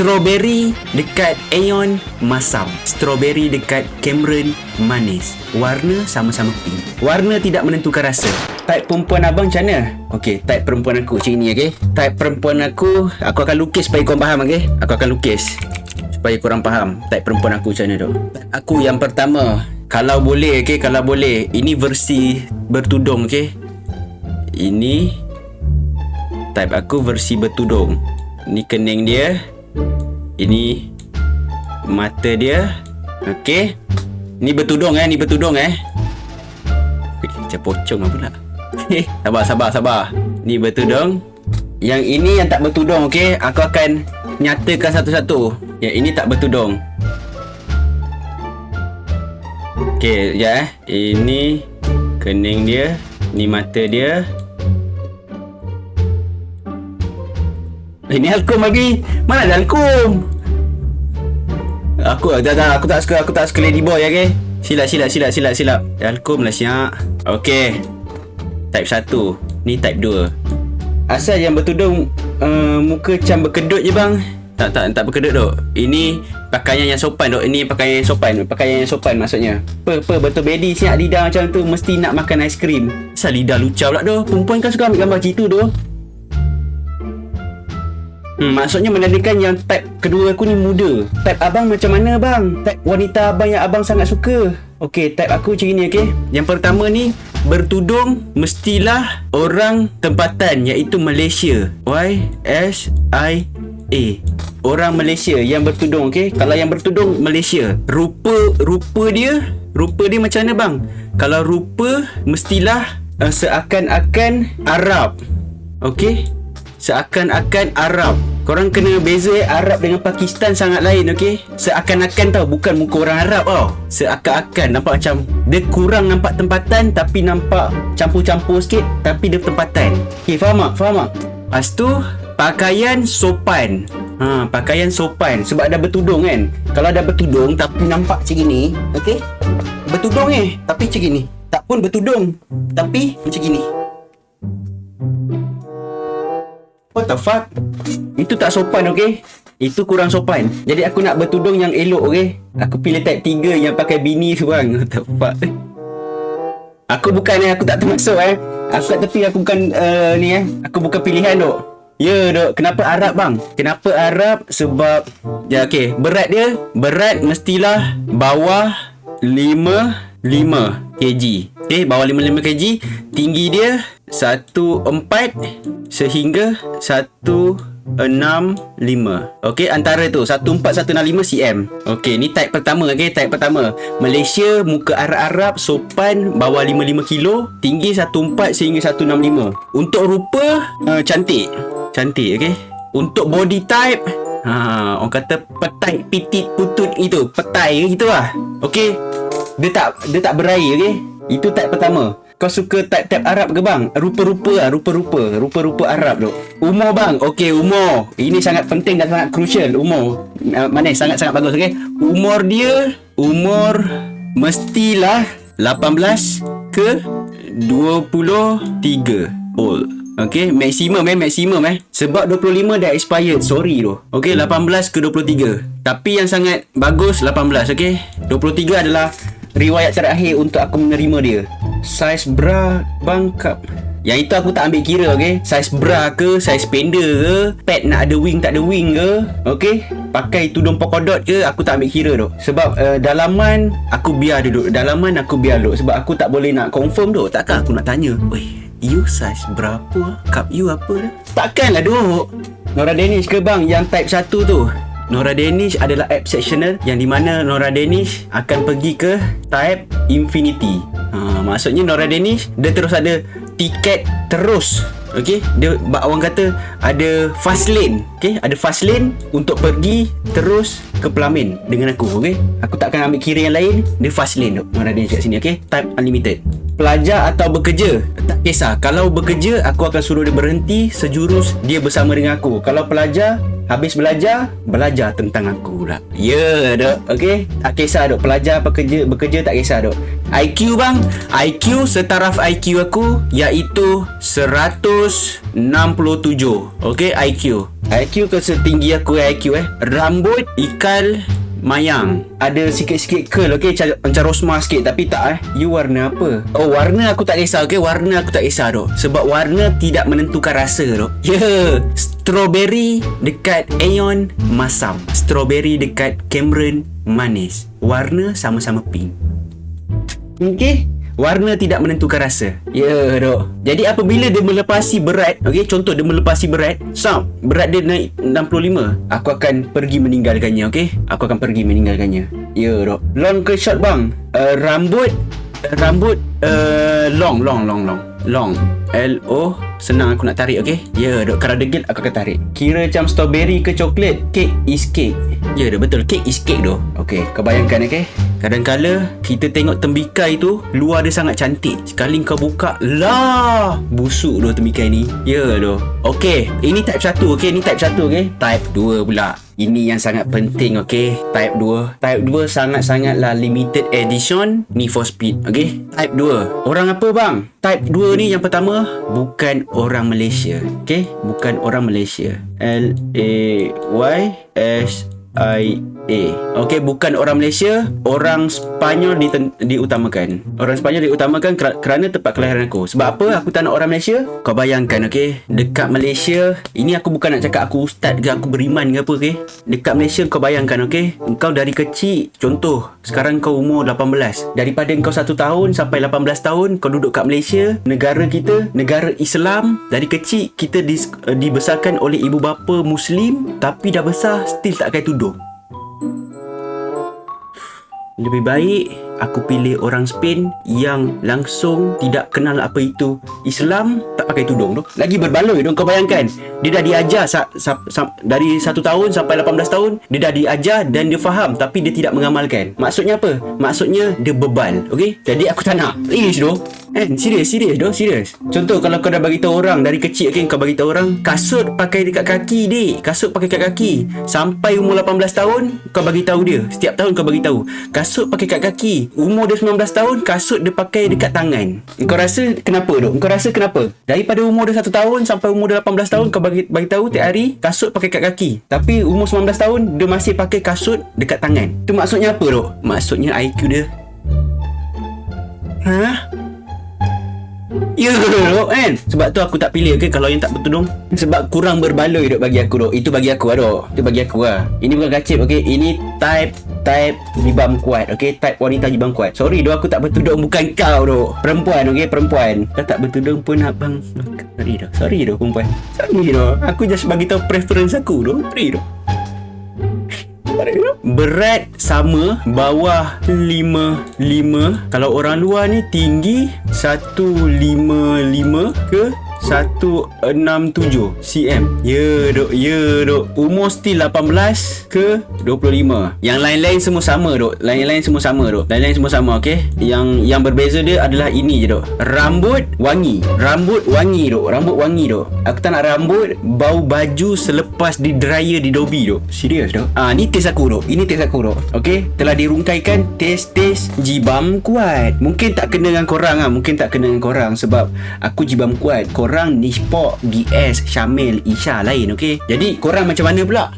Strawberry dekat Aeon masam. Strawberry dekat Cameron manis. Warna sama-sama pink. Warna tidak menentukan rasa. Type perempuan abang macam mana? Okey, type perempuan aku macam ni, okey. Type perempuan aku akan lukis supaya korang faham, okey. Aku akan lukis supaya korang faham type perempuan aku macam mana tu. Aku yang pertama, kalau boleh, okey, kalau boleh, ini versi bertudung, okey. Ini type aku versi bertudung. Ni kening dia. Ini mata dia. Okey. Ni bertudung ni bertudung macam pocong pula. Sabar. Ni bertudung. Yang ini yang tak bertudung, okey. Aku akan nyatakan satu-satu. Yang ini tak bertudung. Okey, sekejap Ini kening dia, ni mata dia. Ini Alkum lagi. Mana ada Alkum? Aku tak suka ladyboy, okey. Silap. Alkum lah siap. Okey. Type 1. Ni type 2. Asal yang bertudung muka macam berkedut je bang. Tak berkedut dok. Ini pakaian yang sopan dok. Ini pakaian yang sopan maksudnya. Betul bedi siap lidah macam tu mesti nak makan aiskrim. Asal lidah lucah pula doh. Perempuan kan suka ambil gambar gitu doh. Maksudnya menandakan yang type kedua aku ni muda. Type abang macam mana bang? Type wanita abang yang abang sangat suka. Okey, type aku macam ni, okey. Yang pertama ni bertudung mestilah orang tempatan iaitu Malaysia. YSIA. Orang Malaysia yang bertudung, okey. Kalau yang bertudung Malaysia. Rupa dia macam mana bang? Kalau rupa mestilah seakan-akan Arab. Okey. Seakan-akan Arab. Korang kena beza Arab dengan Pakistan sangat lain, okey? Seakan-akan tau, bukan muka orang Arab tau. Seakan-akan nampak macam dia kurang nampak tempatan tapi nampak campur-campur sikit tapi dia tempatan. Okey, faham tak? Lepas tu pakaian sopan. Pakaian sopan sebab dah bertudung kan. Kalau dah bertudung tapi nampak macam gini, okey? Bertudung tapi macam gini. Tak pun bertudung tapi macam gini. What the fuck? Itu tak sopan, okey? Itu kurang sopan. Jadi aku nak bertudung yang elok, okey? Aku pilih type 3 yang pakai bini tu bang. What the fuck? Aku bukan aku tak termasuk Aku kat tepi, aku bukan aku bukan pilihan dok. Ya dok. Kenapa Arab bang? Kenapa Arab? Sebab okey, berat mestilah bawah 55 kg. Okey, bawah 55 kg. Tinggi dia 14 sehingga 165. Okey, antara tu 14-165 cm. Okey, ni type pertama, okey, type pertama. Malaysia, muka Arab-Arab, sopan, bawah 55 kilo, tinggi 14 sehingga 165. Untuk rupa cantik, okey. Untuk body type orang kata petai pitit putut itu, petai gitu lah. Okey. Dia tak berair, okey. Itu type pertama. Kau suka type-type Arab ke bang? Rupa-rupa Arab tu. Umur bang. Okey, umur. Ini sangat penting dan sangat crucial. Umur. Mana sangat-sangat bagus, okey. Umur dia mestilah 18 ke 23 old. Okey, maksimum sebab 25 dah expired. Sorry tu. Okey, 18 ke 23. Tapi yang sangat bagus 18, okey. 23 adalah riwayat terakhir untuk aku menerima dia. Saiz bra bang kap. Yang itu aku tak ambil kira, okey. Saiz bra ke, saiz panda ke, pad nak ada wing tak ada wing ke, okey. Pakai tudung polka dot ke, aku tak ambil kira tu. Sebab dalaman aku biar duduk. Sebab aku tak boleh nak confirm tu. Takkan aku nak tanya, "Oi, you saiz berapa? Cup you apa dah?" Takkanlah duk. Nora Danish ke bang yang type 1 tu? Nora Danish adalah exceptional yang di mana Nora Danish akan pergi ke type infinity. Maksudnya Nora Danish dia terus ada tiket terus. Okey, dia orang kata ada fast lane. Okey, ada fast lane untuk pergi terus ke Pelamin dengan aku. Okey, aku takkan ambil kira yang lain. Dia fast lane tu Nora Danish kat sini. Okey, type unlimited. Pelajar atau bekerja, tak kisah. Kalau bekerja, aku akan suruh dia berhenti sejurus dia bersama dengan aku. Kalau pelajar, habis belajar tentang aku pula. Ya, dok. Okey, tak kisah dok. Pelajar bekerja tak kisah dok. IQ bang, setaraf IQ aku iaitu 167. Okey, IQ. IQ ke setinggi aku IQ Rambut ikal mayang. Ada sikit-sikit curl, okay? Macam Rosmah sikit. Tapi tak You warna apa? Oh, warna aku tak kisah, okay? Warna aku tak kisah dok. Sebab warna tidak menentukan rasa dok. Strawberry dekat Aeon masam. Strawberry dekat Cameron manis. Warna sama-sama pink. Okay? Warna tidak menentukan rasa. Dok. Jadi apabila dia melepasi berat, okay, contoh dia melepasi berat, berat dia naik 65, aku akan pergi meninggalkannya, okay? Aku akan pergi meninggalkannya. Dok. Long ke short bang? Rambut long. L-O senang aku nak tarik, okay? Dok. Kalau degil aku akan tarik. Kira macam strawberry ke coklat, cake is cake. Dok, betul. Cake is cake doh. Okay, kau bayangkan, okay? Kadang-kala kita tengok tembikai tu luar dia sangat cantik. Sekali kau buka, lah, busuk doh tembikai ni. Doh. Okay, ini type 1, okay? Ini type 1, okay? Type 2 pula. Ini yang sangat penting, okay? Type 2. Type 2 sangat-sangatlah limited edition Need for Speed, okay? Type 2. Orang apa bang? Type 2 ni yang pertama, bukan orang Malaysia, okay? Bukan orang Malaysia. L-A-Y-S-I-A. Okay, bukan orang Malaysia, orang Sepanyol diutamakan. Orang Sepanyol diutamakan kerana tempat kelahiran aku. Sebab apa aku tak nak orang Malaysia? Kau bayangkan, okay? Dekat Malaysia, ini aku bukan nak cakap aku ustaz ke aku beriman ke apa, okay? Dekat Malaysia kau bayangkan, okay? Kau dari kecil, contoh, sekarang kau umur 18. Daripada kau 1 tahun sampai 18 tahun, kau duduk kat Malaysia, negara kita, negara Islam. Dari kecil, kita dibesarkan oleh ibu bapa Muslim, tapi dah besar, still tak pakai tudung. Lebih baik aku pilih orang Spain yang langsung tidak kenal apa itu Islam, tak pakai tudung tu. Lagi berbaloi dong, kau bayangkan. Dia dah diajar dari 1 tahun sampai 18 tahun, dia dah diajar dan dia faham tapi dia tidak mengamalkan. Maksudnya apa? Maksudnya dia bebal, okey? Jadi aku tak nak. Doh. Serius doh, serius. Contoh kalau kau dah bagi tahu orang dari kecil, okay, kau bagi tahu orang kasut pakai dekat kaki, dik. Kasut pakai dekat kaki. Sampai umur 18 tahun kau bagi tahu dia. Setiap tahun kau bagi tahu. Kasut pakai kat kaki. Umur dia 19 tahun, kasut dia pakai dekat tangan. Kau rasa kenapa dok? Kau rasa kenapa? Daripada umur dia 1 tahun sampai umur dia 18 tahun kau bagi tahu tiap hari kasut pakai kat kaki. Tapi umur 19 tahun dia masih pakai kasut dekat tangan. Tu maksudnya apa dok? Maksudnya IQ dia dok, kan? Sebab tu aku tak pilih, okay, kalau yang tak bertudung. Sebab kurang berbaloi dok bagi aku dok. Itu bagi aku dok. Itu bagi aku lah. Ini bukan kacip, okay? Ini type jibam kuat, okay? Type wanita jibam kuat. Sorry dok, aku tak bertudung, bukan kau dok. Perempuan, okay? Perempuan. Kau tak bertudung pun abang. Sorry dok perempuan. Sorry dok. Aku just bagi tahu preference aku dok. Sorry dok. Berat sama, bawah 55. Kalau orang luar ni tinggi 155 ke 167 cm. Dok. Umur still 18 ke 25. Yang lain-lain semua sama dok. Lain-lain semua sama, okey. Yang berbeza dia adalah ini je dok. Rambut wangi dok. Aku tak nak rambut bau baju selepas di dryer di Dobi dok. Serius dok. Ni test aku dok. Ini test aku dok. Okey, telah dirungkaikan test jibam kuat. Mungkin tak kena dengan korang sebab aku jibam kuat. Korang Nishpok, BS, Syamil, Isha lain, okey. Jadi korang macam mana pula?